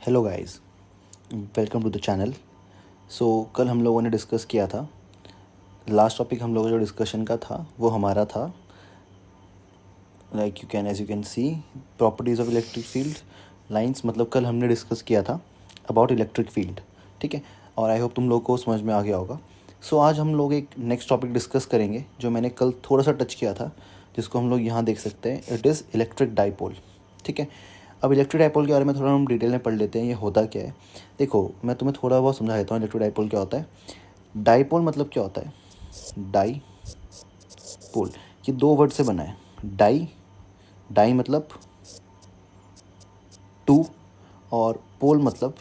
Hello guys, welcome to the channel. कल हम लोगों ने डिस्कस किया था, लास्ट टॉपिक हम लोगों का जो डिस्कशन का था वो हमारा था like as you can see properties of electric field lines. मतलब कल हमने डिस्कस किया था अबाउट इलेक्ट्रिक फील्ड, ठीक है। और आई होप तुम लोग को समझ में आ गया होगा। आज हम लोग एक नेक्स्ट टॉपिक डिस्कस करेंगे जो मैंने कल थोड़ा सा टच किया था, जिसको हम लोग यहाँ देख सकते हैं। इट इज़ इलेक्ट्रिक डाइपोल, ठीक है। अब इलेक्ट्रिक डाइपोल के बारे में थोड़ा हम डिटेल में पढ़ लेते हैं, ये होता क्या है। देखो, मैं तुम्हें थोड़ा बहुत समझा देता हूँ इलेक्ट्रिक डाइपोल क्या होता है। डाइपोल मतलब क्या होता है, डाई पोल, ये दो वर्ड से बना है। डाई, डाई मतलब टू, और पोल मतलब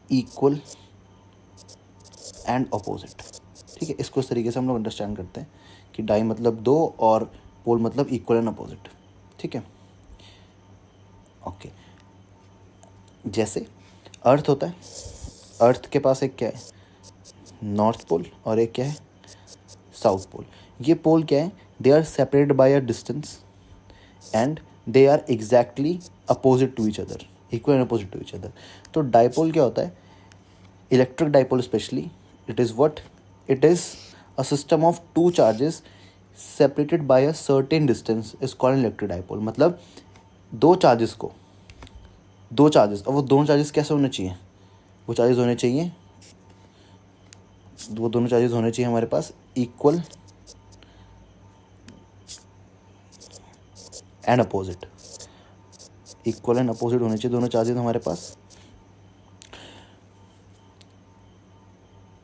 इक्वल एंड अपोजिट, ठीक है। इसको इस तरीके से हम लोग अंडरस्टैंड करते हैं कि डाई मतलब दो और पोल मतलब इक्वल एंड अपोजिट, ठीक है। ओके, जैसे अर्थ होता है, अर्थ के पास एक क्या है, नॉर्थ पोल, और एक क्या है, साउथ पोल। ये पोल क्या है, they are separated by a distance and they are exactly opposite to each other, equal and opposite to each other. तो डाइपोल क्या होता है, electric dipole specially, it is what, it is a system of two charges separated by a certain distance is called electric dipole. मतलब दो charges को, दो charges, और वो दोनों चार्जेस कैसे होने चाहिए, वो चार्जेस होने चाहिए, वो दोनों चार्जेस होने चाहिए हमारे पास equal and opposite, equal and opposite होने चाहिए दोनों चार्जेस हमारे पास।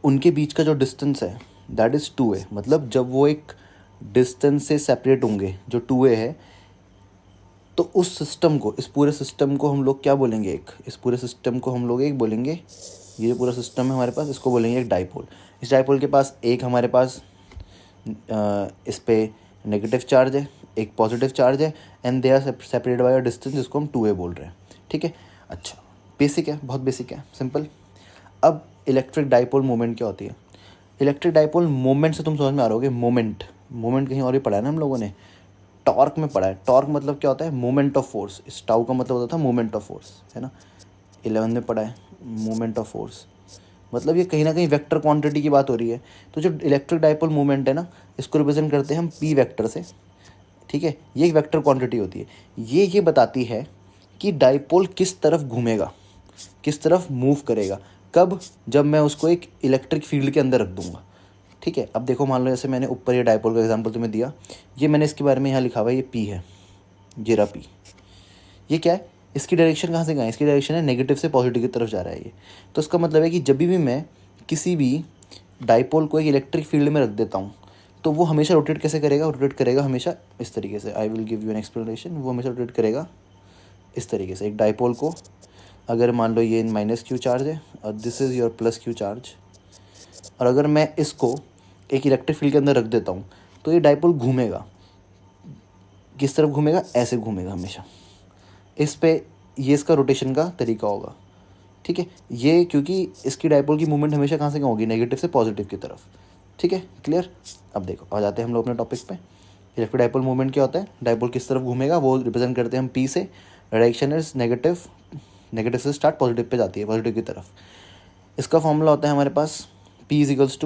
उनके बीच का जो डिस्टेंस है दैट इज़ 2a। मतलब जब वो एक डिस्टेंस से सेपरेट होंगे जो 2a है, तो उस सिस्टम को, इस पूरे सिस्टम को हम लोग क्या बोलेंगे, एक, इस पूरे सिस्टम को हम लोग एक बोलेंगे, ये जो पूरा सिस्टम है हमारे पास, इसको बोलेंगे एक डाइपोल। इस डाइपोल के पास एक हमारे पास इस पे नेगेटिव चार्ज है, एक पॉजिटिव चार्ज है, and they are separated by a distance जिसको हम 2a बोल रहे हैं, ठीक है। अच्छा, बेसिक है, बहुत बेसिक है, सिंपल। अब इलेक्ट्रिक डाइपोल मोमेंट क्या होती है। इलेक्ट्रिक डाइपोल मोमेंट से तुम समझ में आ रहोगे, मोमेंट, मोमेंट कहीं और भी पढ़ा है ना हम लोगों ने, टॉर्क में पढ़ा है। टॉर्क मतलब क्या होता है, मोमेंट ऑफ फोर्स। इस टाउ का मतलब होता था मोमेंट ऑफ फोर्स, है ना, 11 में पढ़ा है मोमेंट ऑफ फोर्स। मतलब ये कहीं ना कहीं वेक्टर क्वांटिटी की बात हो रही है। तो जो इलेक्ट्रिक डाइपोल मोमेंट है ना, इसको रिप्रेजेंट करते हैं हम पी वेक्टर से, ठीक है। ये एक वेक्टर क्वांटिटी होती है। ये बताती है कि डाइपोल किस तरफ घूमेगा, किस तरफ मूव करेगा, कब, जब मैं उसको एक इलेक्ट्रिक फील्ड के अंदर रख दूंगा, ठीक है। अब देखो, मान लो जैसे मैंने ऊपर ये डाइपोल का एग्जांपल तुम्हें दिया, ये मैंने इसके बारे में यहाँ लिखा हुआ है, ये पी है, ये रहा पी। ये क्या है, इसकी डायरेक्शन कहाँ से कहाँ है, इसकी डायरेक्शन है नेगेटिव से पॉजिटिव की तरफ जा रहा है ये। तो इसका मतलब है कि जब भी मैं किसी भी डाइपोल को एक इलेक्ट्रिक फील्ड में रख देता हूँ, तो वो हमेशा रोटेट कैसे करेगा, रोटेट करेगा हमेशा इस तरीके से। I will give you an explanation. वो हमेशा रोटेट करेगा इस तरीके से। एक डाइपोल को अगर मान लो ये माइनस क्यू चार्ज है और this is your plus Q charge, और अगर मैं इसको एक इलेक्ट्रिक फील्ड के अंदर रख देता हूँ, तो ये डाइपोल घूमेगा, किस तरफ घूमेगा, ऐसे घूमेगा हमेशा। इस पे ये इसका रोटेशन का तरीका होगा, ठीक है। ये क्योंकि इसकी डाइपोल की मूवमेंट हमेशा कहाँ से कहाँ होगी, नेगेटिव से पॉजिटिव की तरफ, ठीक है, क्लियर। अब देखो, आ जाते हैं हम लोग अपने टॉपिक पे। इलेक्ट्रिक डाइपोल मूवमेंट क्या होता है, डाइपोल किस तरफ घूमेगा वो रिप्रेजेंट करते हैं हम पी से। डायरेक्शन इज नेगेटिव, नेगेटिव से स्टार्ट पॉजिटिव पे जाती है, पॉजिटिव की तरफ। इसका फॉर्मूला होता है हमारे पास P इज इक्वल्स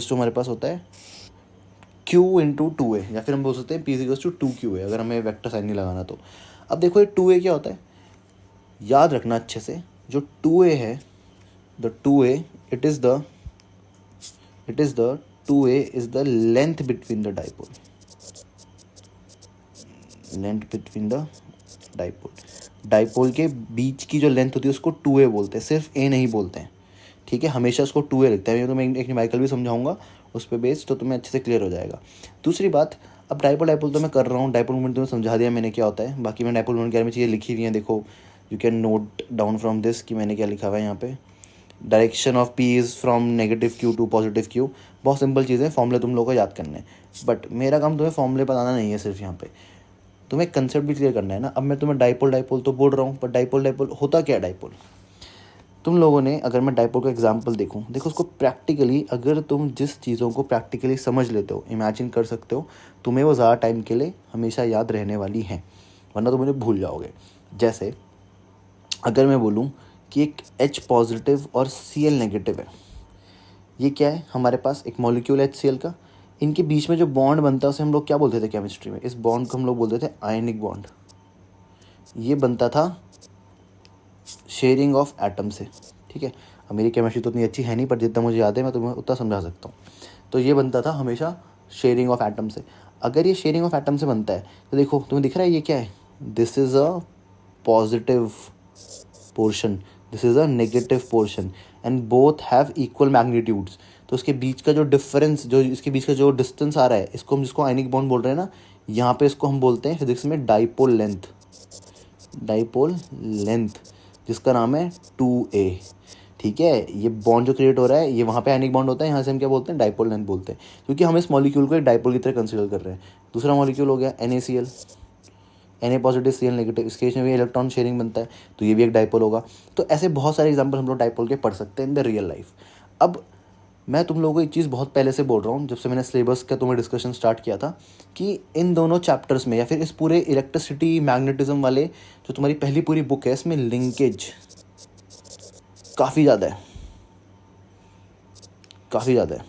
टू हमारे पास होता है Q इंटू 2a, या फिर हम बोल सकते हैं P is equals to 2QA, अगर हमें वेक्टर साइन नहीं लगाना तो। अब देखो ये 2a क्या होता है, याद रखना अच्छे से, जो 2a है, the 2a it is the 2a is the length between the dipole, length between the dipole. Dipole के बीच की जो लेंथ होती है उसको 2a बोलते हैं, सिर्फ a नहीं बोलते हैं, ठीक है। हमेशा उसको 2a लिखते हैं। ये तो मैं एक न्यूमेरिकल भी समझाऊंगा उस पर बेस, तो तुम्हें अच्छे से क्लियर हो जाएगा। दूसरी बात, अब डाइपोल तो मैं कर रहा हूँ, डाइपोल मूवमेंट तुम्हें समझा दिया मैंने क्या होता है। बाकी मैं डाइपोल मूवमेंट के बारे में चीज़ें लिखी हुई हैं, देखो, you can note down from this कि मैंने क्या लिखा हुआ है यहाँ पे। Direction of p is from negative q to positive q. बहुत सिंपल चीज़ें, फॉर्मूले तुम लोगों को याद करने हैं, बट मेरा काम तुम्हें फॉर्मूले बताना नहीं है सिर्फ, यहाँ पे तुम्हें कंसेप्ट भी क्लियर करना है ना। अब मैं तुम्हें डाइपोल तो बोल रहा हूँ, पर डाइपोल होता क्या है डाइपोल। तुम लोगों ने, अगर मैं डाइपोल का एग्जांपल देखूं, देखो उसको प्रैक्टिकली, अगर तुम जिस चीज़ों को प्रैक्टिकली समझ लेते हो, इमेजिन कर सकते हो, तुम्हें वो ज़्यादा टाइम के लिए हमेशा याद रहने वाली हैं। वरना तो मुझे भूल जाओगे। जैसे अगर मैं बोलूँ कि एक H पॉजिटिव और Cl नेगेटिव है, ये क्या है, हमारे पास एक मॉलिक्यूल है HCl का, इनके बीच में जो बॉन्ड बनता है उसे हम लोग क्या बोलते थे केमिस्ट्री में, इस बॉन्ड को हम लोग बोलते थे आयनिक बॉन्ड। ये बनता था शेयरिंग ऑफ एटम से, ठीक है। अब मेरी केमिस्ट्री तो इतनी अच्छी है नहीं, पर जितना मुझे याद है मैं तुम्हें उतना समझा सकता हूँ। तो ये बनता था हमेशा शेयरिंग ऑफ एटम से। अगर ये शेयरिंग ऑफ एटम से बनता है तो देखो तुम्हें दिख रहा है ये क्या है, this is a positive portion, this is a negative portion and both have equal magnitudes. तो उसके बीच का जो डिफरेंस, जो इसके बीच का जो डिस्टेंस आ रहा है, इसको हम जिसको आयनिक बॉन्ड बोल रहे हैं ना, यहाँ पे इसको हम बोलते हैं फिजिक्स में डाइपोल लेंथ, डाइपोल लेंथ जिसका नाम है 2a, ठीक है। ये बॉन्ड जो क्रिएट हो रहा है ये वहाँ पे आयनिक बॉन्ड होता है, यहाँ से हम क्या बोलते हैं, डाइपोल लेंथ बोलते हैं, क्योंकि हम इस मॉलिक्यूल को एक डाइपोल की तरह कंसीडर कर रहे हैं। दूसरा मॉलिक्यूल हो गया NaCl, Na positive Cl negative, इसके बीच में भी इलेक्ट्रॉन शेयरिंग बनता है, तो ये भी एक डाइपोल होगा। तो ऐसे बहुत सारे एग्जाम्पल हम लोग डाइपोल के पढ़ सकते हैं इन द रियल लाइफ। अब मैं तुम लोगों को एक चीज़ बहुत पहले से बोल रहा हूँ, जब से मैंने सिलेबस का तुम्हें डिस्कशन स्टार्ट किया था, कि इन दोनों चैप्टर्स में या फिर इस पूरे इलेक्ट्रिसिटी मैग्नेटिज्म वाले जो तुम्हारी पहली पूरी बुक है, इसमें लिंकेज काफ़ी ज़्यादा है, काफ़ी ज़्यादा है,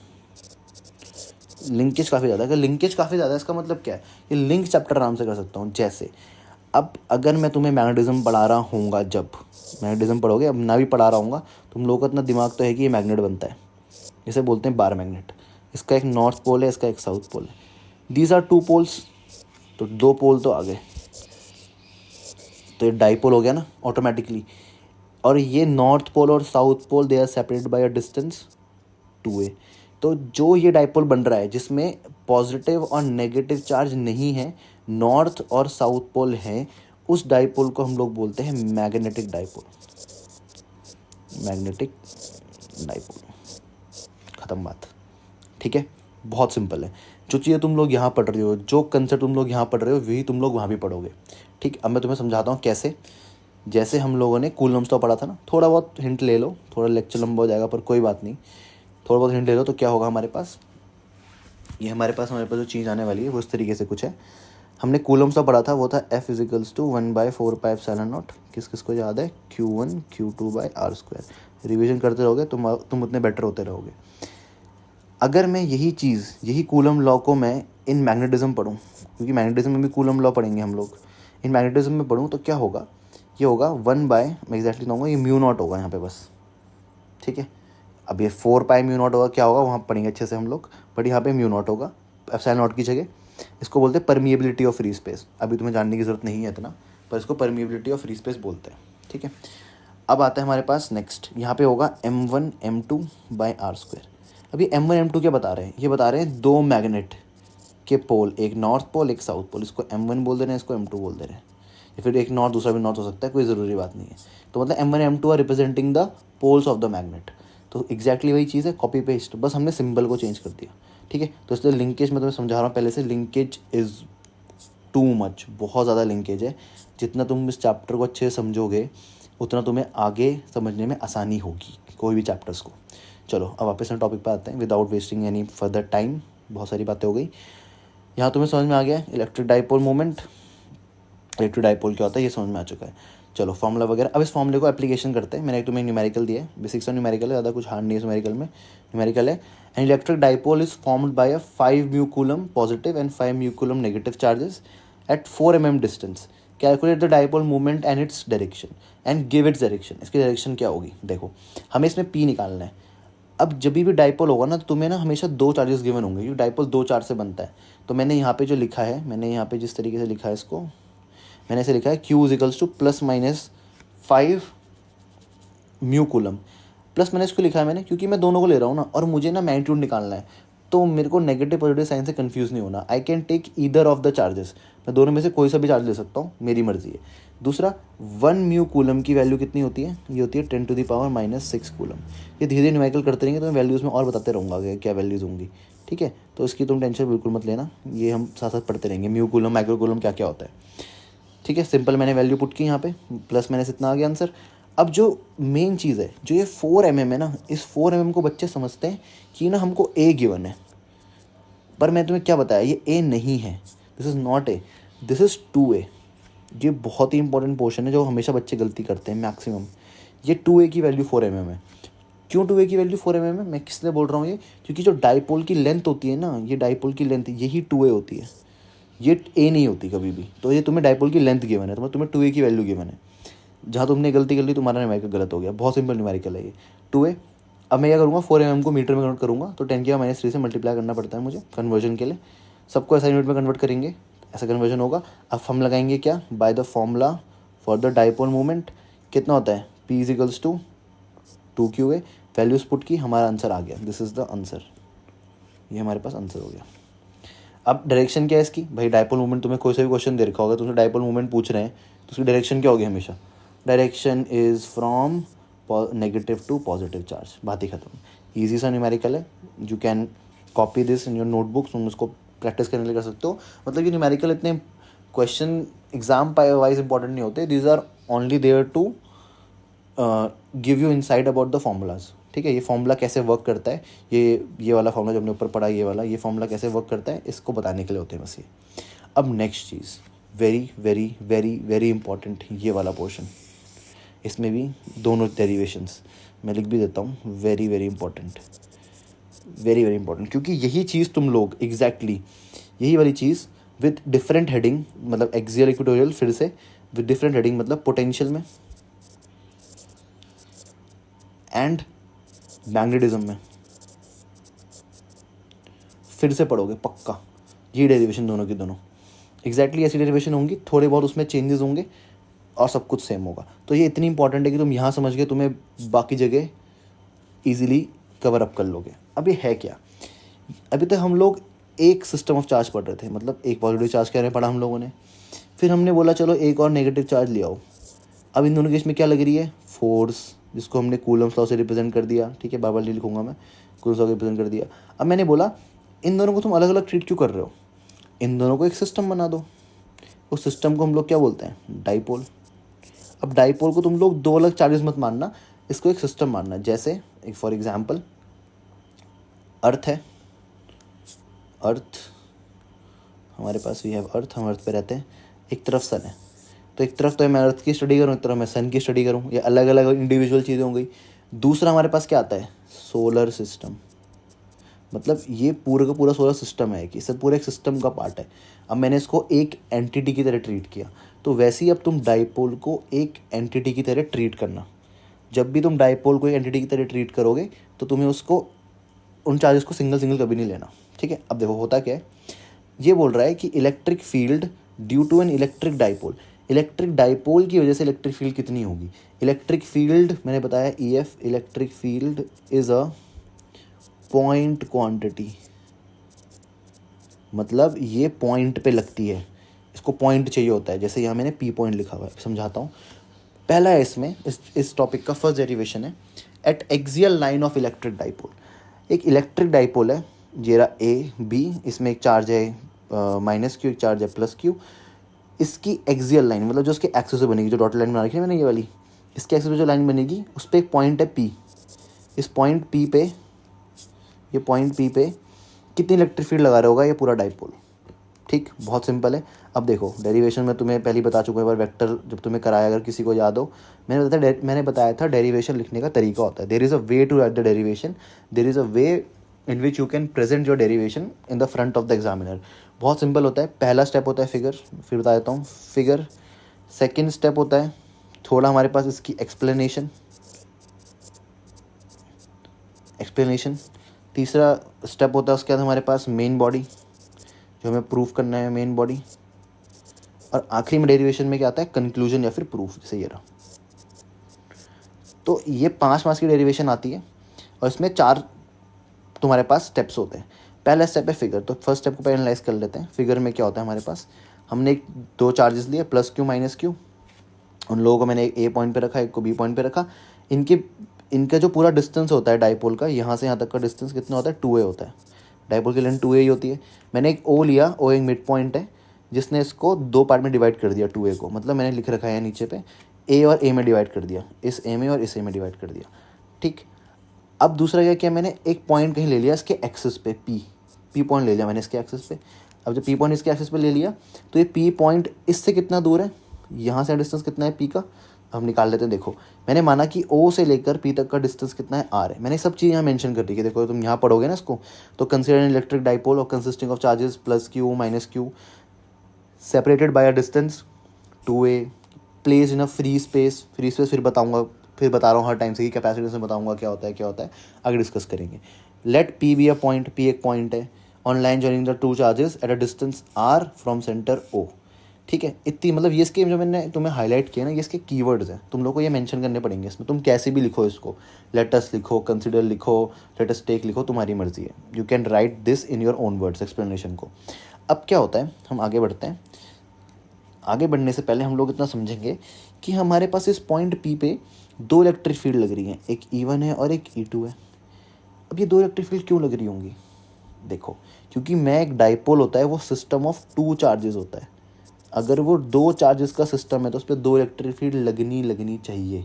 लिंकेज काफ़ी ज़्यादा है। अगर लिंकेज काफ़ी ज़्यादा है इसका मतलब क्या है, ये लिंक चैप्टर आराम से कर सकता हूँ। जैसे अब अगर मैं तुम्हें मैग्नेटिज्म पढ़ा रहा हूँगा, जब मैग्नेटिज्म पढ़ोगे, अब ना भी पढ़ा रहा हूँगा, तुम लोगों का इतना दिमाग तो है कि ये मैग्नेट बनता है, इसे बोलते हैं बार मैग्नेट। इसका एक नॉर्थ पोल है, इसका एक साउथ पोल है। दीज आर 2 पोल्स, तो 2 पोल तो आ गए, तो ये डाइपोल हो गया ना ऑटोमेटिकली। और ये नॉर्थ पोल और south pole they are separated by a distance 2a। तो जो ये डाइपोल बन रहा है जिसमें पॉजिटिव और नेगेटिव चार्ज नहीं है, नॉर्थ और साउथ पोल है, उस डाइपोल को हम लोग बोलते हैं मैग्नेटिक डाइपोल, मैग्नेटिक डाइपोल। ख़त्म बात, ठीक है। बहुत सिंपल है, जो चीज़ें तुम लोग यहाँ पढ़ रहे हो, जो कंसेप्ट तुम लोग यहाँ पढ़ रहे हो, वही तुम लोग वहाँ भी पढ़ोगे, ठीक। अब मैं तुम्हें समझाता हूँ कैसे। जैसे हम लोगों ने कूलम्स तो पढ़ा था ना, थोड़ा बहुत हिंट ले लो, थोड़ा लेक्चर लंबा हो जाएगा पर कोई बात नहीं, थोड़ा बहुत हिंट ले लो तो क्या होगा हमारे पास। ये हमारे पास जो चीज़ आने वाली है वो इस तरीके से कुछ है। हमने कूलम्स तो पढ़ा था, वो था F=1/4πε0। किस किस को याद है, Q1 Q2/r²। रिवीजन करते रहोगे तुम उतने बेटर होते रहोगे। अगर मैं यही कूलम लॉ को मैं इन मैग्नेटिज्म पढ़ूँ, क्योंकि मैग्नेटिज्म में भी कूलम लॉ पढ़ेंगे हम लोग, इन मैग्नेटिज्म में पढ़ूँ तो क्या होगा, ये होगा 1/, मैं एग्जैक्टली कहूँगा ये μ0 होगा यहाँ पे बस, ठीक है। अब ये 4π μ0 होगा, क्या होगा वहाँ पढ़ेंगे अच्छे से हम लोग, बट यहाँ पे μ0 होगा ε0 की जगह। इसको बोलते हैं परमिएबिलिटी ऑफ फ्री स्पेस। अभी तुम्हें जानने की ज़रूरत नहीं है इतना, पर इसको परमिएबिलिटी ऑफ फ्री स्पेस बोलते हैं, ठीक है। अब आता है हमारे पास नेक्स्ट, यहाँ पे होगा m1m2/r²। अभी m1 m2 क्या बता रहे हैं, ये बता रहे हैं 2 मैग्नेट के पोल, एक नॉर्थ पोल एक साउथ पोल, इसको m1 बोल दे रहे हैं, इसको m2 बोल दे रहे हैं, या फिर एक नॉर्थ दूसरा भी नॉर्थ हो सकता है, कोई ज़रूरी बात नहीं है। तो मतलब m1 m2 are representing the poles of the magnet. तो एग्जैक्टली वही चीज़ है, कॉपी पेस्ट, बस हमने सिंबल को चेंज कर दिया, ठीक है। तो इसलिए लिंकेज मैं तुम्हें समझा रहा हूँ पहले से, लिंकेज इज़ टू मच, बहुत ज़्यादा लिंकेज है। जितना तुम इस चैप्टर को अच्छे से समझोगे उतना तुम्हें आगे समझने में आसानी होगी कोई भी चैप्टर्स को। चलो अब वापस हम टॉपिक पर आते हैं without wasting any further time. बहुत सारी बातें हो गई, यहाँ तुम्हें समझ में आ गया electric dipole moment, electric dipole क्या होता है ये समझ में आ चुका है। चलो फॉर्मूला वगैरह, अब इस फॉर्मूले को एप्लीकेशन करते हैं। मैंने एक तुम्हें न्यूमेरिकल दिया है, बेसिक्स ऑफ न्यूमेरिकल है, ज़्यादा कुछ हार्ड नहीं है न्यूमेरिकल में। न्यूमेरिकल है, an electric dipole is formed by a 5 μ coulomb positive and 5 μ coulomb negative charges at 4 mm distance. Calculate the dipole movement and its direction and give its direction. इसकी direction क्या होगी, देखो हमें इसमें P निकालना है। अब जब भी डाइपोल होगा ना तो तुम्हें ना हमेशा 2 चार्जेस गिवन होंगे, क्योंकि डाइपोल 2 चार्ज से बनता है। तो मैंने यहाँ पे जो लिखा है, मैंने यहाँ पे जिस तरीके से लिखा है इसको, मैंने ऐसे लिखा है Q = +-5 μ कूलम। प्लस मैंने इसको लिखा है मैंने क्योंकि मैं दोनों को ले रहा हूँ ना, और मुझे ना मैग्नीट्यूड निकालना है, तो मेरे को नेगेटिव पॉजिटिव साइन से कंफ्यूज नहीं होना। I can take either of the charges, मैं दोनों में से कोई सा भी चार्ज ले सकता हूँ, मेरी मर्जी है। दूसरा 1 μ कूलम की वैल्यू कितनी होती है, ये होती है 10⁻⁻6 कूलम। ये धीरे धीरे न्यूमेरिकल करते रहेंगे तो मैं वैल्यूज़ में और बताते रहूँगा कि क्या वैल्यूज़ होंगी, ठीक है। तो इसकी तुम टेंशन बिल्कुल मत लेना, ये हम साथ साथ पढ़ते रहेंगे, म्यू कूलम माइक्रो कूलम क्या क्या होता है, ठीक है। सिंपल मैंने वैल्यू पुट की यहाँ पे, प्लस मैंने इतना आ गया आंसर। अब जो मेन चीज़ है, जो ये 4 mm है ना, इस 4 mm को बच्चे समझते हैं कि ना हमको A गिवन है, पर मैं तुम्हें क्या बताया, ये A नहीं है, this is not A, this is 2A। ये बहुत ही इंपॉर्टेंट पोर्शन है जो हमेशा बच्चे गलती करते हैं मैक्सिमम। ये 2a की वैल्यू 4 mm है। क्यों 2a की वैल्यू 4 mm है, मैं किस लिए बोल रहा हूँ ये, क्योंकि जो डाइपोल की लेंथ होती है ना, ये डाइपोल की लेंथ यही 2a होती है, ये a नहीं होती कभी भी। तो ये तुम्हें डाइपोल की लेंथ गिवन है, तो तुम्हें 2a की वैल्यू गिवन है। जहाँ तुमने गलती कर ली तुम्हारा न्यूमेरिकल गलत हो गया। बहुत सिंपल न्यूमेरिकल है ये 2a। अब मैं क्या करूँगा, 4 mm को मीटर में कन्वर्ट करूँगा, तो 10⁻³ से मल्टीप्लाई करना पड़ता है मुझे कन्वर्जन के लिए। सबको ऐसा यूनिट में कन्वर्ट करेंगे, ऐसा कन्वर्जन होगा। अब हम लगाएंगे क्या, by the formula for the dipole moment कितना होता है, P = 2qa। वैल्यूज पुट की, हमारा आंसर आ गया, दिस इज़ द आंसर, ये हमारे पास आंसर हो गया। अब डायरेक्शन क्या है इसकी, भाई डाइपोल मूवमेंट तुम्हें कोई सा भी क्वेश्चन दे रखा होगा, तुमसे डाइपोल मूवमेंट पूछ रहे हैं तो उसकी डायरेक्शन क्या होगी हमेशा, direction is from negative to positive charge, बात ही खत्म। ईजी सा न्यूमेरिकल है, you can copy this in your notebook, तुम उसको प्रैक्टिस करने के लिए कर सकते हो। मतलब कि न्यूमेरिकल इतने क्वेश्चन एग्जाम वाइज इंपॉर्टेंट नहीं होते, these are only there to give you insight about the formulas. ठीक है, ये फॉर्मूला कैसे वर्क करता है, ये वाला फॉर्मूला जो हमने ऊपर पढ़ा, ये फॉर्मूला कैसे वर्क करता है, इसको बताने के लिए होते हैं बस ये। अब नेक्स्ट चीज़, very very very very important, ये वाला पोर्शन, इसमें भी दोनों डेरिवेशंस मैं लिख भी देता हूँ, very very important, very very important, क्योंकि यही चीज़ तुम लोग एग्जैक्टली यही वाली चीज़ विद डिफरेंट हेडिंग, मतलब एक्सियल इक्वेटोरियल, फिर से विद डिफरेंट हेडिंग, मतलब पोटेंशियल में एंड मैग्नेटिज्म में फिर से पढ़ोगे पक्का। ये डेरिवेशन दोनों की दोनों एग्जैक्टली ऐसी डेरिवेशन होंगी, थोड़े बहुत उसमें चेंजेस होंगे और सब कुछ सेम होगा। तो ये इतनी इंपॉर्टेंट है कि तुम यहाँ समझ गए, तुम्हें बाकी जगह ईजिली कवर अप कर लोगे। अब ये है क्या, अभी तक हम लोग एक सिस्टम ऑफ चार्ज पढ़ रहे थे, मतलब एक पॉजिटिव चार्ज कह रहे पढ़ा हम लोगों ने, फिर हमने बोला चलो एक और नेगेटिव चार्ज ले आओ। अब इन दोनों केस में क्या लग रही है, फोर्स, जिसको हमने कूलम्स लॉ से रिप्रेजेंट कर दिया। ठीक है, बार बार नहीं लिखूंगा मैं, कूलम्स लॉ से रिप्रेजेंट कर दिया। अब मैंने बोला इन दोनों को तुम अलग अलग ट्रीट क्यों कर रहे हो, इन दोनों को एक सिस्टम बना दो। उस सिस्टम को हम लोग क्या बोलते हैं, डाइपोल। अब डाइपोल को तुम लोग दो अलग चार्जेस मत मानना, इसको एक सिस्टम मानना। जैसे एक फॉर एग्जाम्पल अर्थ है, अर्थ हमारे पास वी हैव अर्थ, हम अर्थ पे रहते हैं, एक तरफ सन है, तो एक तरफ तो मैं अर्थ की स्टडी करूँ, एक तरफ मैं सन की स्टडी करूँ, ये अलग अलग इंडिविजुअल चीज़ें हो गई। दूसरा हमारे पास क्या आता है, सोलर सिस्टम, मतलब ये पूरा का पूरा सोलर सिस्टम है कि सब पूरा एक सिस्टम का पार्ट है। अब मैंने इसको एक एंटिटी की तरह ट्रीट किया, तो वैसे ही अब तुम डाइपोल को एक एंटिटी की तरह ट्रीट करना। जब भी तुम डाइपोल को एक एंटिटी की तरह ट्रीट करोगे तो तुम्हें उसको, उन चार्जेस को सिंगल सिंगल कभी नहीं लेना। ठीक है, अब देखो होता क्या है, ये बोल रहा है कि electric field due to an electric dipole, electric dipole की वजह से इलेक्ट्रिक फील्ड कितनी होगी। इलेक्ट्रिक फील्ड मैंने बताया EF, electric field is a point quantity, मतलब ये पॉइंट पे लगती है, इसको पॉइंट चाहिए होता है। जैसे यहाँ मैंने P पॉइंट लिखा हुआ है, समझाता हूँ। पहला है इसमें, इस टॉपिक का फर्स्ट डेरिवेशन है, eight axial line of electric dipole. एक इलेक्ट्रिक डाइपोल है, ये रहा AB, इसमें एक चार्ज है -Q, एक चार्ज है +Q। इसकी एक्सियल लाइन, मतलब जो उसके एक्सिस पे बनेगी, जो डॉटेड लाइन बना रखी है मैंने ये वाली, इसके एक्सिस पे जो लाइन बनेगी उस पर एक पॉइंट है P। इस पॉइंट P पे, ये पॉइंट P पे कितनी इलेक्ट्रिक फील्ड लगा रहा होगा ये पूरा डाइपोल। ठीक, बहुत सिंपल है। अब देखो डेरिवेशन में तुम्हें पहले बता चुका हूँ, एक बार वेक्टर जब तुम्हें कराया, अगर किसी को याद हो, मैंने बताया था डेरिवेशन लिखने का तरीका होता है। There is a way to write the derivation, there is a way in which you can present your derivation in the front of the examiner. बहुत सिंपल होता है। पहला स्टेप होता है फिगर, फिर बता देता हूँ फिगर। सेकेंड स्टेप होता है थोड़ा हमारे पास इसकी एक्सप्लेनेशन। तीसरा स्टेप होता है उसके बाद हमारे पास मेन बॉडी, जो हमें प्रूफ करना है मेन बॉडी। और आखिरी में डेरिवेशन में क्या आता है, कंक्लूजन या फिर प्रूफ, जैसे ये रहा। तो ये 5 मार्क्स की डेरिवेशन आती है और इसमें 4 तुम्हारे पास स्टेप्स होते हैं। पहला स्टेप है फिगर, तो फर्स्ट स्टेप को पहले एनालाइज कर लेते हैं। फिगर में क्या होता है हमारे पास, हमने दो चार्जेस लिए +Q -Q, उन लोगों को मैंने एक A पॉइंट पे रखा, एक को B पॉइंट पे रखा। इनका जो पूरा डिस्टेंस होता है डाइपोल का, यहाँ से यहाँ तक का डिस्टेंस कितना होता है, 2a होता है। डाइपोल की लेंथ 2a ही होती है। मैंने एक O लिया, O एक मिड पॉइंट है जिसने इसको 2 पार्ट में डिवाइड कर दिया 2a को, मतलब मैंने लिख रखा है नीचे पे A और A में डिवाइड कर दिया, इस A में और इस A में डिवाइड कर दिया। ठीक, अब दूसरा क्या किया, मैंने एक पॉइंट कहीं ले लिया इसके एक्सिस पे, P पॉइंट ले लिया मैंने इसके एक्सिस पे। अब जब P पॉइंट इसके एक्सिस पे ले लिया तो ये P पॉइंट इससे कितना दूर है, यहाँ से डिस्टेंस कितना है P का, हम निकाल लेते हैं। देखो मैंने माना कि O से लेकर P तक का डिस्टेंस कितना है R है, मैंने सब चीज़ यहाँ मेंशन कर दी कि देखो तुम यहाँ पढ़ोगे ना इसको, तो कंसिडर एन इलेक्ट्रिक डाइपोल और consisting of charges plus Q minus Q separated by a distance 2a place in a free space फिर बताऊंगा, फिर बता रहा हूँ हर टाइम से कि कैपेसिटेंस में बताऊंगा क्या होता है आगे डिस्कस करेंगे। Let P be a point, P एक पॉइंट है on line joining the two charges at a distance R from centre O। ठीक है, इतनी मतलब ये इसके जो मैंने तुम्हें हाईलाइट किया ना, ये इसके कीवर्ड्स हैं, तुम लोग को ये मेंशन करने पड़ेंगे इसमें। तुम कैसे भी लिखो इसको, लेटस लिखो, कंसिडर लिखो, लेटस टेक लिखो, तुम्हारी मर्जी है। You can write this in your own words explanation को। अब क्या होता है, हम आगे बढ़ते हैं। आगे बढ़ने से पहले हम लोग इतना समझेंगे कि हमारे पास इस पॉइंट P पे दो इलेक्ट्रिक फील्ड लग रही हैं, एक E1 है और एक E2 है। अब ये दो इलेक्ट्रिक फील्ड क्यों लग रही होंगी? देखो, क्योंकि मैं एक डाइपोल होता है वो सिस्टम ऑफ टू चार्जेस होता है। अगर वो दो चार्जेस का सिस्टम है तो उस पर दो इलेक्ट्रिक फील्ड लगनी चाहिए।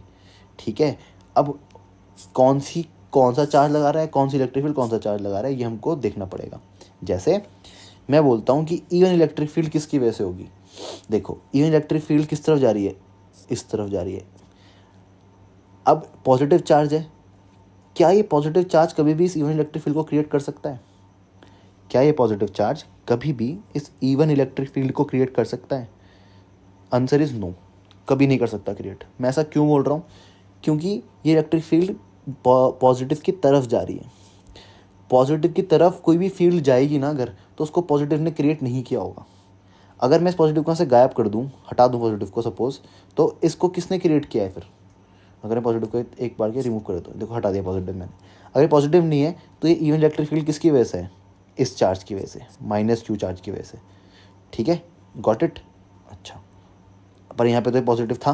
ठीक है, अब कौन सा चार्ज लगा रहा है, कौन सी इलेक्ट्रिक फील्ड कौन सा चार्ज लगा रहा है, ये हमको देखना पड़ेगा। जैसे मैं बोलता हूँ कि E1 इलेक्ट्रिक फील्ड किसकी वजह से होगी। देखो E1 इलेक्ट्रिक फील्ड किस तरफ जा रही है, इस तरफ जा रही है। अब पॉजिटिव चार्ज है, क्या ये पॉजिटिव चार्ज कभी भी इस E1 इलेक्ट्रिक फील्ड को क्रिएट कर सकता है? क्या ये पॉजिटिव चार्ज कभी भी इस E1 इलेक्ट्रिक फील्ड को क्रिएट कर सकता है? आंसर इज नो, कभी नहीं कर सकता क्रिएट। मैं ऐसा क्यों बोल रहा हूँ? क्योंकि ये इलेक्ट्रिक फील्ड पॉजिटिव की तरफ जा रही है। पॉजिटिव की तरफ कोई भी फील्ड जाएगी ना अगर, तो उसको पॉजिटिव ने क्रिएट नहीं किया होगा। अगर मैं इस पॉजिटिव को यहाँ से गायब कर दूँ, हटा दूँ पॉजिटिव को सपोज, तो इसको किसने क्रिएट किया है फिर? अगर मैं पॉजिटिव को एक बार के रिमूव कर देता हूँ, देखो हटा दिया पॉजिटिव मैंने। अगर पॉजिटिव नहीं है तो ये E1 इलेक्ट्रिक फील्ड किसकी वजह से है? इस चार्ज की वजह से, माइनस Q चार्ज की वजह से। ठीक है, गॉट इट। अच्छा, पर यहाँ पे तो पॉजिटिव था,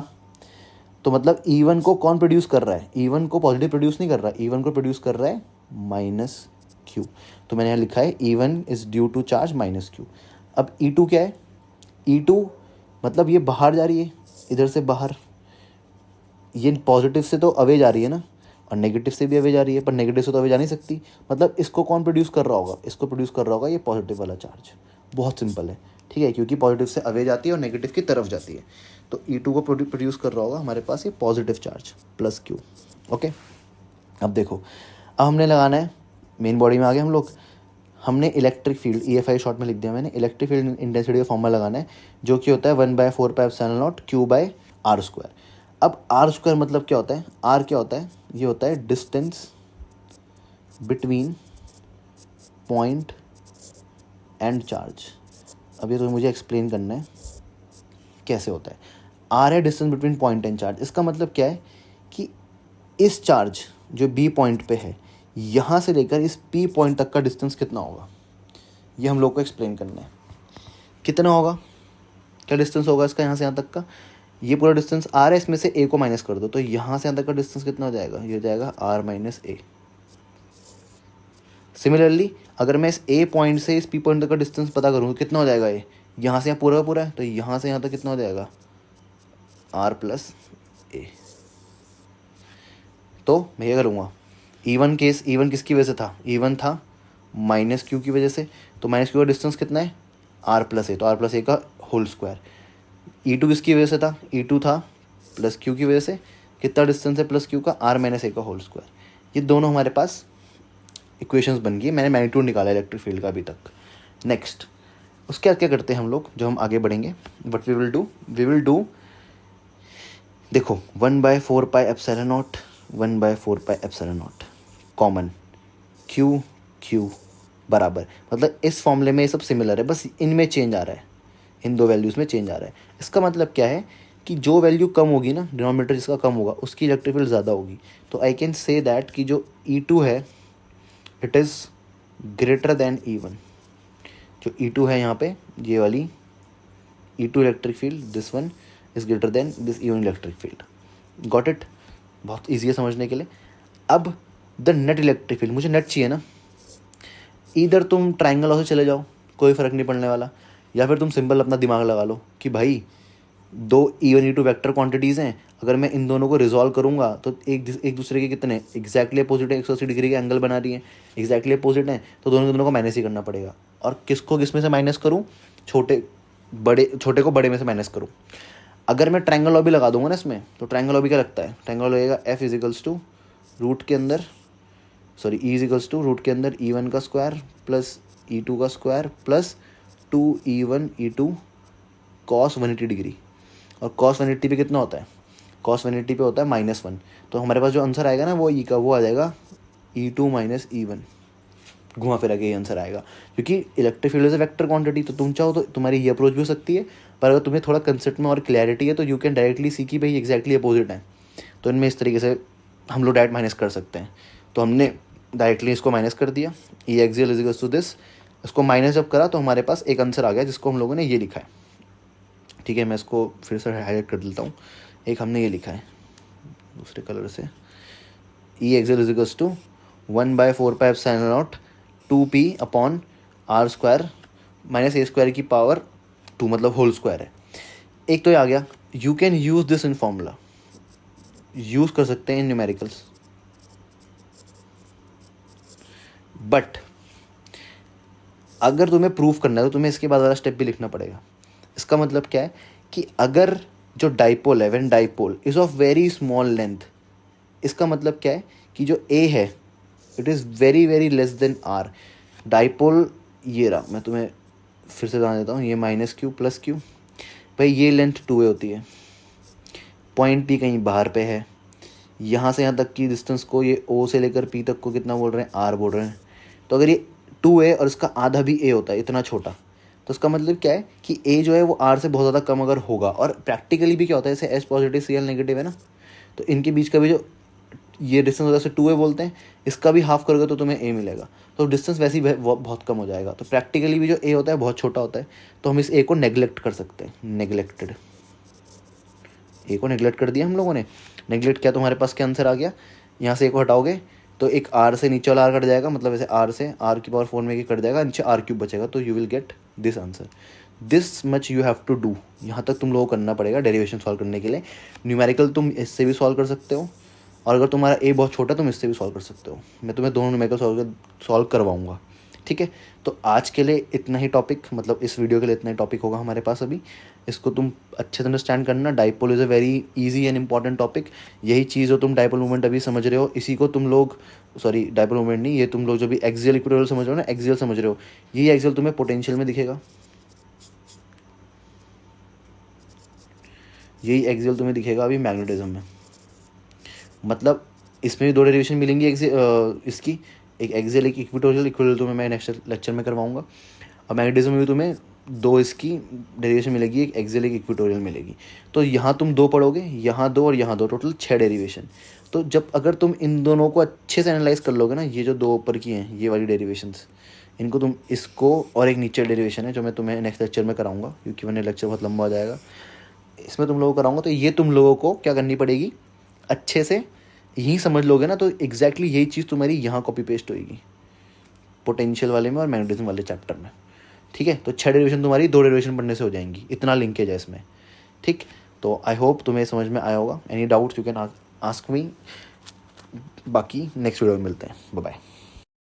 तो मतलब E1 को कौन प्रोड्यूस कर रहा है? E1 को पॉजिटिव प्रोड्यूस नहीं कर रहा है, E1 को प्रोड्यूस कर रहा है माइनस Q। तो मैंने यहाँ लिखा है E1 is due to charge minus Q। अब E2 क्या है? E2 मतलब ये बाहर जा रही है, इधर से बाहर, ये पॉजिटिव से तो अवे जा रही है ना, और नेगेटिव से भी अवे जा रही है, पर नेगेटिव से तो अवे जा नहीं सकती। मतलब इसको कौन प्रोड्यूस कर रहा होगा? इसको प्रोड्यूस कर रहा होगा ये पॉजिटिव वाला चार्ज। बहुत सिंपल है, ठीक है, क्योंकि पॉजिटिव से अवे जाती है और नेगेटिव की तरफ जाती है। तो E2 को प्रोड्यूस कर रहा होगा हमारे पास ये positive charge plus Q। Okay, अब देखो, अब हमने लगाना है, मेन बॉडी में आ गए हम लोग। हमने इलेक्ट्रिक फील्ड EFI शॉर्ट में लिख दिया मैंने, इलेक्ट्रिक फील्ड इंटेंसिटी का फॉर्मूला लगाना है, जो कि होता है 1/4πε0 Q/r²। अब r² मतलब क्या होता है? r क्या होता है? ये होता है distance between point and charge. अब ये तो मुझे एक्सप्लेन करना है कैसे होता है। r है distance between point and charge. इसका मतलब क्या है कि इस चार्ज जो B पॉइंट पे है, यहाँ से लेकर इस P पॉइंट तक का डिस्टेंस कितना होगा, ये हम लोग को एक्सप्लेन करना है। कितना होगा, क्या डिस्टेंस होगा इसका यहाँ से यहाँ तक का? ये पूरा डिस्टेंस R है, इसमें से A को माइनस कर दो, तो यहाँ से यहाँ तक का डिस्टेंस कितना हो जाएगा? ये हो जाएगा R माइनस A। सिमिलरली अगर मैं इस A पॉइंट से इस P पॉइंट तक का डिस्टेंस पता करूँ, कितना हो जाएगा? ये यहाँ से यहाँ पूरा का पूरा है, तो यहाँ से यहाँ तक कितना हो जाएगा? R plus A। तो मैं ये करूँगा, E1 किसकी वजह से था? E1 था माइनस Q की वजह से, तो माइनस Q का डिस्टेंस कितना है? R प्लस A, तो R प्लस A का होल स्क्वायर। E2 किसकी वजह से था? E2 था प्लस Q की वजह से, कितना डिस्टेंस है प्लस Q का? R माइनस A का होल स्क्वायर। ये दोनों हमारे पास इक्वेशंस बन गई, मैंने मैग्नीट्यूड निकाला इलेक्ट्रिक फील्ड का अभी तक। नेक्स्ट, उसके बाद क्या करते हैं हम लोग, जो हम आगे बढ़ेंगे, बट वी विल डू देखो 1/4πε0 कॉमन Q बराबर, मतलब इस फॉर्मूले में ये सब सिमिलर है, बस इनमें चेंज आ रहा है, इन दो वैल्यूज़ में चेंज आ रहा है। इसका मतलब क्या है कि जो वैल्यू कम होगी ना, डिनोमिनेटर जिसका कम होगा, उसकी इलेक्ट्रिक फील्ड ज़्यादा होगी। तो आई कैन से दैट कि जो E2 है it is greater than E1। जो E2 है यहाँ पे, ये वाली E2 electric field, this one is greater than this E1 electric field. Got it? बहुत ईजी है समझने के लिए। अब द नेट इलेक्ट्रिक फील्ड, मुझे नेट चाहिए ना, इधर तुम ट्राइंगल हाउस चले जाओ, कोई फ़र्क नहीं पड़ने वाला, या फिर तुम सिंपल अपना दिमाग लगा लो कि भाई दो E1 E2 वेक्टर क्वांटिटीज़ हैं, अगर मैं इन दोनों को रिजॉल्व करूंगा तो एक दूसरे के कितने एग्जैक्टली अपोजिट है, 180 डिग्री के एंगल बना रही है, एग्जैक्टली अपोजिट है, तो दोनों को माइनस ही करना पड़ेगा। और किसको किस में से माइनस करूँ? छोटे को बड़े में से माइनस करूँ। अगर मैं ट्रायंगल लॉ भी लगा दूंगा ना इसमें, तो ट्रायंगल लॉ भी क्या लगता है, ट्रायंगल लॉ लगेगा एफ इजिकल्स टू रूट के अंदर ई इजिकल्स टू रूट के अंदर E1 का स्क्वायर प्लस E2 का square plus 2E1 E2 cos 180 degree. और कॉस 180 पे कितना होता है, कॉस 180 पे होता है -1। तो हमारे पास जो आंसर आएगा ना वो वो आ जाएगा E2 माइनस E1, घुमा फिरा के ये आंसर आएगा। क्योंकि electric field is a vector quantity, तो तुम चाहो तो तुम्हारी ये अप्रोच भी हो सकती है, पर अगर तुम्हें थोड़ा कंसेप्ट में और क्लैरिटी है तो यू कैन डायरेक्टली सी कि भाई एग्जैक्टली अपोजिट है। तो इनमें इस तरीके से हम लोग डायरेक्ट माइनस कर सकते हैं। तो हमने डायरेक्टली इसको माइनस कर दिया, E axial is equals to this. इसको माइनस जब करा तो हमारे पास एक आंसर आ गया जिसको हम लोगों ने ये लिखा है। ठीक है, मैं इसको फिर से हाईलाइट कर देता हूँ। एक हमने ये लिखा है दूसरे कलर से, E axial is equals to 1/4πε0 2p upon R square minus A square की पावर 2, मतलब होल स्क्वायर है। एक तो ये आ गया। You can use this in formula, use कर सकते हैं इन न्यूमेरिकल्स, बट अगर तुम्हें प्रूफ करना है तो तुम्हें इसके बाद वाला स्टेप भी लिखना पड़ेगा। इसका मतलब क्या है कि अगर जो डाइपोल है, when dipole is of very small length, इसका मतलब क्या है कि जो ए है it is very very less than r. Dipole ये रहा, मैं तुम्हें फिर से बता देता हूँ, ये -q + q, भाई ये लेंथ 2a होती है, पॉइंट P कहीं बाहर पे है, यहाँ से यहाँ तक की डिस्टेंस को ये O से लेकर P तक को कितना बोल रहे हैं, R बोल रहे हैं। तो अगर ये 2a और इसका आधा भी a होता है, इतना छोटा, तो इसका मतलब क्या है कि a जो है वो r से बहुत ज़्यादा कम अगर होगा, और प्रैक्टिकली भी क्या होता है, जैसे S पॉजिटिव Cl नेगेटिव है ना, तो इनके बीच का भी जो ये डिस्टेंस होता है उसे 2a बोलते हैं, इसका भी हाफ करोगे तो तुम्हें a मिलेगा। तो डिस्टेंस वैसे ही बहुत कम हो जाएगा। तो प्रैक्टिकली भी जो a होता है बहुत छोटा होता है, तो हम इस a को नेग्लेक्ट कर सकते हैं, नेग्लेक्टेड, a को नेग्लेक्ट कर दिया हम लोगों ने। नेग्लेक्ट किया, तुम्हारे पास क्या आंसर आ गया, यहाँ से a को हटाओगे तो एक r से नीचे वाला r कट जाएगा, मतलब ऐसे r से r⁴ में कट जाएगा, नीचे r³ बचेगा, तो you will get this answer. This much you have to do, यहाँ तक तुम लोगों को करना पड़ेगा डेरिवेशन सॉल्व करने के लिए। न्यूमेरिकल तुम इससे भी सॉल्व कर सकते हो, और अगर तुम्हारा a बहुत छोटा तुम इससे भी सॉल्व कर सकते हो। मैं तुम्हें दोनों न्यूमेरिकल सॉल्व करवाऊंगा। ठीक है, तो आज के लिए इतना ही टॉपिक, मतलब इस वीडियो के लिए इतना ही टॉपिक होगा हमारे पास अभी। इसको तुम अच्छे से अंडरस्टैंड करना। Dipole is a very easy and important topic. यही चीज़ जो तुम डाइपोल मूवमेंट अभी समझ रहे हो, इसी को तुम लोग, सॉरी डाइपोल मूवमेंट नहीं, ये तुम लोग जो भी एक्सियल इक्विटोरियल समझ रहे हो ना, एक्सियल समझ रहे हो, यही एक्सियल तुम्हें पोटेंशियल में दिखेगा, यही एक्सियल तुम्हें दिखेगा अभी मैग्नेटिज्म में। मतलब इसमें भी दो डेरिवेशन मिलेंगी इसकी, एक एक्सियल एक इक्विटोरियल। इक्विटोरियल तुम्हें मैं नेक्स्ट लेक्चर में करवाऊंगा। और मैग्नेटिज्म में भी तुम्हें दो इसकी डेरिवेशन मिलेगी, एक एक्सियल एक इक्विटोरियल मिलेगी। तो यहाँ तुम 2 पढ़ोगे, यहाँ 2 और यहाँ 2, टोटल 6 डेरिवेशन। तो जब अगर तुम इन दोनों को अच्छे से एनालाइज कर लोगे ना, ये जो 2 ऊपर की हैं ये वाली डेरिवेशंस, इनको तुम इसको, और एक नीचे डेरिवेशन है जो मैं तुम्हें नेक्स्ट लेक्चर में कराऊंगा, क्योंकि वरना लेक्चर बहुत लंबा हो जाएगा, इसमें तुम लोगों को कराऊंगा। तो ये तुम लोगों को क्या करनी पड़ेगी, अच्छे से यही समझ लोगे ना, तो एग्जैक्टली यही चीज़ तुम्हारी यहाँ कॉपी पेस्ट होगी, पोटेंशियल वाले में और मैग्नेटिज्म वाले चैप्टर में। ठीक है, तो 6 डेरिवेशन तुम्हारी 2 डेरिवेशन पढ़ने से हो जाएंगी, इतना लिंकेज है इसमें। ठीक, तो आई होप तुम्हें समझ में आया होगा। Any doubts you can ask me. बाकी नेक्स्ट वीडियो में मिलते हैं, बाय बाय।